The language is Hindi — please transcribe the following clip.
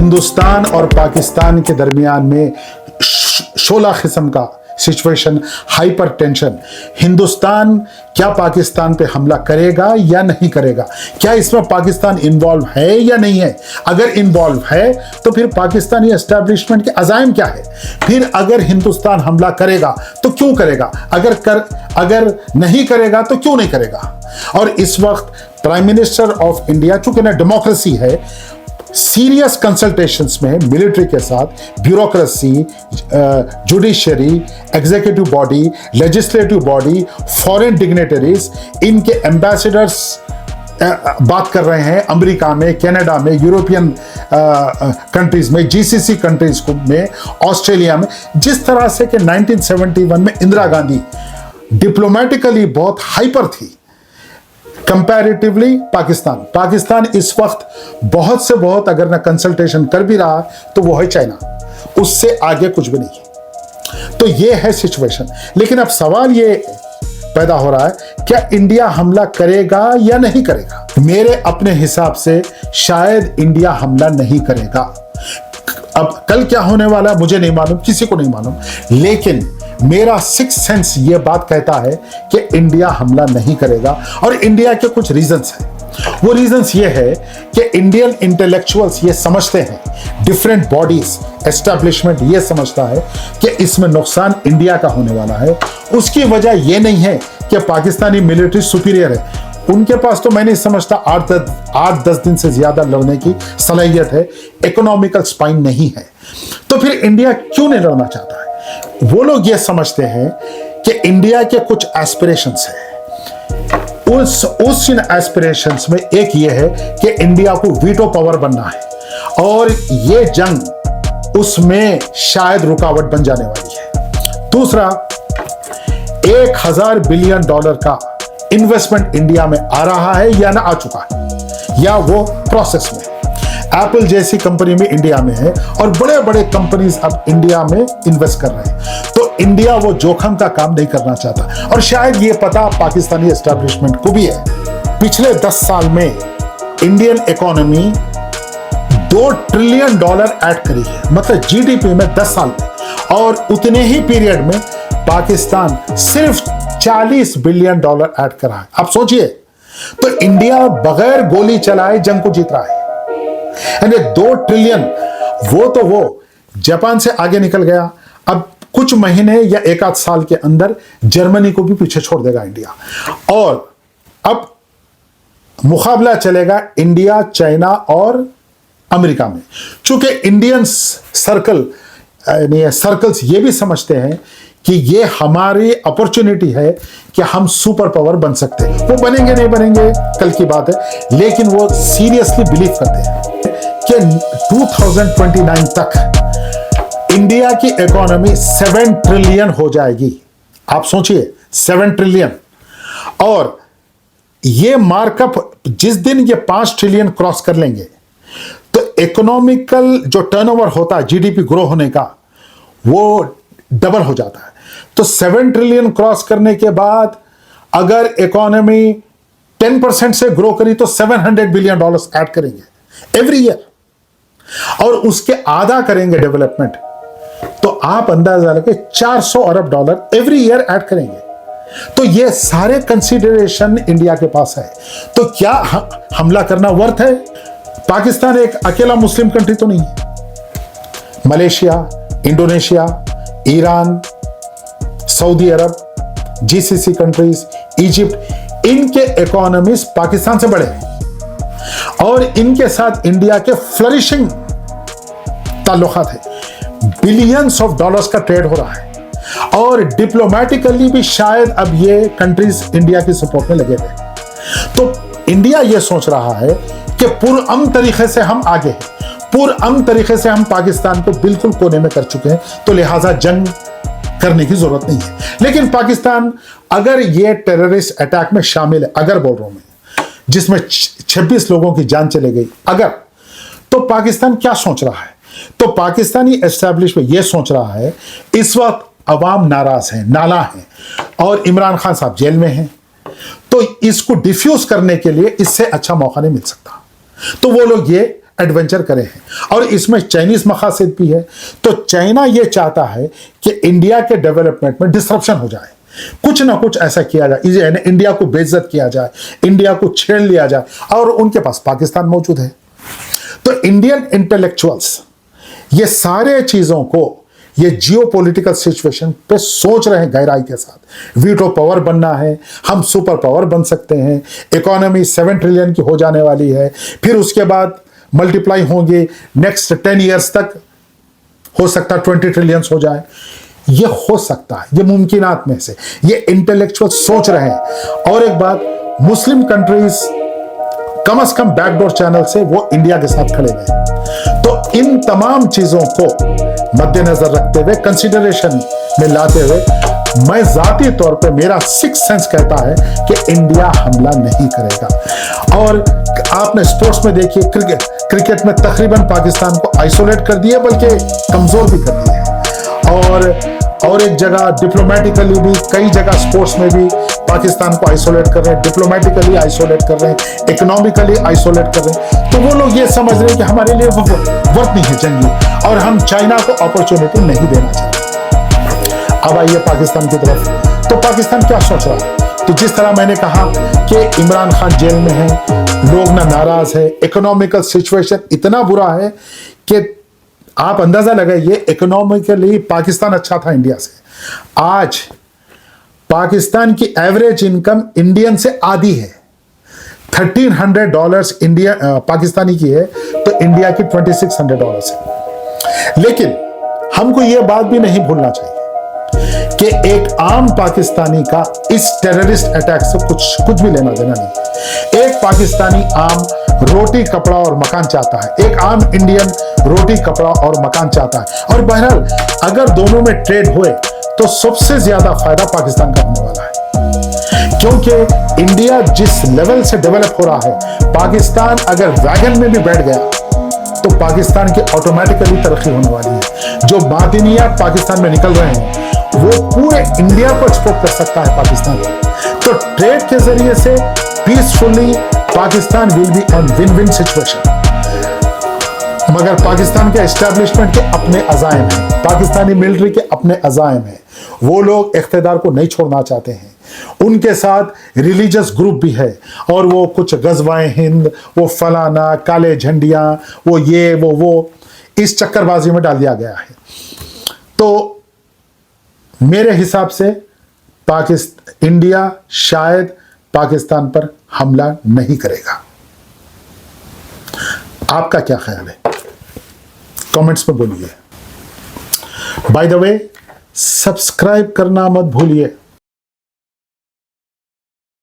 हिंदुस्तान और पाकिस्तान के दरमियान में शोला किस्म का सिचुएशन, हाइपर टेंशन। हिंदुस्तान क्या पाकिस्तान पे हमला करेगा या नहीं करेगा? क्या इसमें पाकिस्तान इन्वॉल्व है या नहीं है? अगर इन्वॉल्व है तो फिर पाकिस्तानी एस्टैब्लिशमेंट के अज़ाइम क्या है? फिर अगर हिंदुस्तान हमला करेगा तो क्यों करेगा? अगर नहीं करेगा तो क्यों नहीं करेगा? और इस वक्त प्राइम मिनिस्टर ऑफ इंडिया, चूंकि ना डेमोक्रेसी है, सीरियस कंसल्टेशंस में मिलिट्री के साथ bureaucracy, judiciary, executive body, legislative body, foreign dignitaries, इनके एम्बेसडर्स बात कर रहे हैं अमेरिका में, कनाडा में, यूरोपियन कंट्रीज में, जीसीसी कंट्रीज में, ऑस्ट्रेलिया में। जिस तरह से कि 1971 में इंदिरा गांधी डिप्लोमेटिकली बहुत हाइपर थी कंपैरेटिवली पाकिस्तान इस वक्त बहुत से बहुत अगर ना कंसल्टेशन कर भी रहा तो वो है चाइना, उससे आगे कुछ भी नहीं है। तो ये है सिचुएशन। लेकिन अब सवाल ये पैदा हो रहा है, क्या इंडिया हमला करेगा या नहीं करेगा? मेरे अपने हिसाब से शायद इंडिया हमला नहीं करेगा। अब कल क्या होने वाला है मुझे नहीं मालूम, किसी को नहीं मालूम, लेकिन मेरा सिक्स सेंस ये बात कहता है कि इंडिया हमला नहीं करेगा। और इंडिया के कुछ रीजंस हैं। वो रीजंस ये है कि इंडियन इंटेलेक्चुअल्स ये समझते हैं, डिफरेंट बॉडीज, एस्टैब्लिशमेंट ये समझता है कि इसमें नुकसान इंडिया का होने वाला है। उसकी वजह ये नहीं है कि पाकिस्तानी मिलिट्री सुपीरियर है, उनके पास तो मैं नहीं समझता 8-10 दिन से ज्यादा लड़ने की सलाहियत है, इकोनॉमिकल स्पाइन नहीं है। तो फिर इंडिया क्यों नहीं लड़ना चाहता है? वो लोग ये समझते हैं कि इंडिया के कुछ एस्पिरेशंस हैं। उस इन एस्पिरेशंस में एक ये है कि इंडिया को वीटो पावर बनना है और ये जंग उसमें शायद रुकावट बन जाने वाली है। दूसरा, $1000 बिलियन का इन्वेस्टमेंट इंडिया में आ रहा है या ना आ चुका है, या वो प्रोसेस में। एप्पल जैसी कंपनी में इंडिया में है और बड़े बड़े कंपनीज अब इंडिया में इन्वेस्ट कर रहे हैं। तो इंडिया वो जोखिम का काम नहीं करना चाहता और शायद ये पता पाकिस्तानी एस्टैब्लिशमेंट को भी है। पिछले 10 साल में इंडियन इकोनॉमी $2 ट्रिलियन ऐड करी है, मतलब जीडीपी में 10 साल में, और उतने ही पीरियड में पाकिस्तान सिर्फ $40 बिलियन ऐड करा है। आप सोचिए, तो इंडिया बगैर गोली चलाए जंग को जीत रहा है। 2 ट्रिलियन, वो जापान से आगे निकल गया। अब कुछ महीने या 1 आध साल के अंदर जर्मनी को भी पीछे छोड़ देगा इंडिया, और अब मुकाबला चलेगा इंडिया, चाइना और अमेरिका में। चूंकि इंडियन सर्कल्स ये भी समझते हैं कि ये हमारी अपॉर्चुनिटी है कि हम सुपर पावर बन सकते हैं। वो बनेंगे नहीं बनेंगे कल की बात है, लेकिन वो सीरियसली बिलीव करते हैं कि 2029 तक इंडिया की इकोनॉमी 7 ट्रिलियन हो जाएगी। आप सोचिए, 7 ट्रिलियन। और ये मार्कअप जिस दिन ये 5 ट्रिलियन क्रॉस कर लेंगे तो इकोनॉमिकल जो टर्नओवर होता है जीडीपी ग्रो होने का, वो डबल हो जाता है। तो 7 ट्रिलियन क्रॉस करने के बाद अगर इकोनॉमी 10% से ग्रो करी तो $700 बिलियन ऐड करेंगे एवरी ईयर, और उसके आधा करेंगे डेवलपमेंट, तो आप अंदाजा लगे $400 अरब एवरी ईयर ऐड करेंगे। तो ये सारे कंसीडरेशन इंडिया के पास है। तो क्या हमला करना वर्थ है? पाकिस्तान एक अकेला मुस्लिम कंट्री तो नहीं है। मलेशिया, इंडोनेशिया, ईरान, सऊदी अरब, जीसीसी कंट्रीज, इजिप्ट, इनके इकोनॉमीज पाकिस्तान से बड़े हैं और इनके साथ इंडिया के फ्लरिशिंग ताल्लुकात है। बिलियंस ऑफ डॉलर्स का ट्रेड हो रहा है और डिप्लोमेटिकली भी शायद अब ये कंट्रीज इंडिया की सपोर्ट में लगे हुए। तो इंडिया ये सोच रहा है कि पुरअमन तरीके से हम आगे हैं, पुरअमन तरीके से हम पाकिस्तान को बिल्कुल कोने में कर चुके हैं, तो लिहाजा जंग करने की जरूरत नहीं है। लेकिन पाकिस्तान अगर ये टेररिस्ट अटैक में शामिल है, अगर बोल रहा हूं मैं, जिसमें 26 लोगों की जान चले गई, अगर, तो पाकिस्तान क्या सोच रहा है? तो पाकिस्तानी एस्टैब्लिशमेंट ये सोच रहा है, इस वक्त अवाम नाराज है, नाला है, और इमरान खान साहब जेल में हैं, तो इसको डिफ्यूज करने के लिए इससे अच्छा मौका नहीं मिल सकता। तो वो लोग ये एडवेंचर करे हैं और इसमें चाइनीज मकासद भी है। तो चाइना ये चाहता है कि इंडिया के डेवलपमेंट में डिसरप्शन हो जाए, कुछ ना कुछ ऐसा किया जाए, इंडिया को बेइज्जत किया जाए, इंडिया को छेड़ लिया जाए, और उनके पास पाकिस्तान मौजूद है। तो इंडियन इंटेलेक्चुअल्स ये सारे चीजों को, ये जियोपॉलिटिकल सिचुएशन पे सोच रहे हैं गहराई के साथ। वीटो पावर बनना है, हम सुपर पावर बन सकते हैं, इकोनॉमी 7 ट्रिलियन की हो जाने वाली है, फिर उसके बाद मल्टीप्लाई होंगे, नेक्स्ट 10 ईयर्स तक हो सकता है 20 ट्रिलियन हो जाए। ये हो सकता है, ये मुमकिनात में से ये इंटेलेक्चुअल सोच रहे हैं। और एक बात, मुस्लिम कंट्रीज कम से कम बैकडोर चैनल से वो इंडिया के साथ खड़े हैं। तो इन तमाम चीजों को मद्देनजर रखते हुए, कंसिडरेशन में लाते हुए, मैं जाती तौर पे मेरा सिक्स सेंस कहता है कि इंडिया हमला नहीं करेगा। और आपने स्पोर्ट्स में देखिए, क्रिकेट में तकरीबन पाकिस्तान को आइसोलेट कर दिया, बल्कि कमजोर भी कर दिया। और एक जगह डिप्लोमेटिकली भी, कई जगह स्पोर्ट्स में भी पाकिस्तान को आइसोलेट कर रहे हैं, डिप्लोमेटिकली आइसोलेट कर रहे हैं, इकोनॉमिकली आइसोलेट कर रहे हैं। तो वो लोग ये समझ रहे हैं कि हमारे लिए वो वर्थ नहीं है जंगी, और हम चाइना को अपॉर्चुनिटी नहीं देना चाहते। अब आइए पाकिस्तान की तरफ। तो पाकिस्तान क्या सोच रहा है? तो जिस तरह मैंने कहा कि इमरान खान जेल में है, लोग ना नाराज है, इकोनॉमिकल सिचुएशन इतना बुरा है कि आप अंदाजा लगाइए, इकोनॉमिकली पाकिस्तान अच्छा था इंडिया से। आज पाकिस्तान की एवरेज इनकम इंडियन से आधी है, $1300 इंडिया पाकिस्तानी की है, तो इंडिया की $2600 है। लेकिन हमको यह बात भी नहीं भूलना चाहिए कि एक आम पाकिस्तानी का इस टेररिस्ट अटैक से कुछ भी लेना देना नहीं। एक पाकिस्तानी आम रोटी कपड़ा और मकान चाहता है, एक आम इंडियन रोटी कपड़ा और मकान चाहता है। और बहरहाल अगर दोनों में ट्रेड हुए तो सबसे ज्यादा फायदा पाकिस्तान का होने वाला है, क्योंकि इंडिया जिस लेवल से डेवलप हो रहा है, पाकिस्तान अगर वैगन में भी बैठ गया तो पाकिस्तान की ऑटोमेटिकली तरक्की होने वाली है। जो बातिनियात पाकिस्तान में निकल रहे हैं वो पूरे इंडिया को एक्सपोर्ट कर सकता है पाकिस्तान। तो ट्रेड के जरिए से peacefully Pakistan will be on win win situation. मगर पाकिस्तान के एस्टैब्लिशमेंट के अपने अज़ाइम हैं, पाकिस्तानी मिलिट्री के अपने अज़ाइम हैं। वो लोग इख्तिदार को नहीं छोड़ना चाहते हैं, उनके साथ रिलीजियस ग्रुप भी है, और वो कुछ गज़वाए हिंद, वो फलाना, काले झंडियां, वो ये वो इस चक्करबाजी में डाल दिया गया है। तो मेरे हिसाब से इंडिया शायद पाकिस्तान पर हमला नहीं करेगा। आपका क्या ख्याल है? कमेंट्स में बोलिए। बाय द वे, सब्सक्राइब करना मत भूलिए।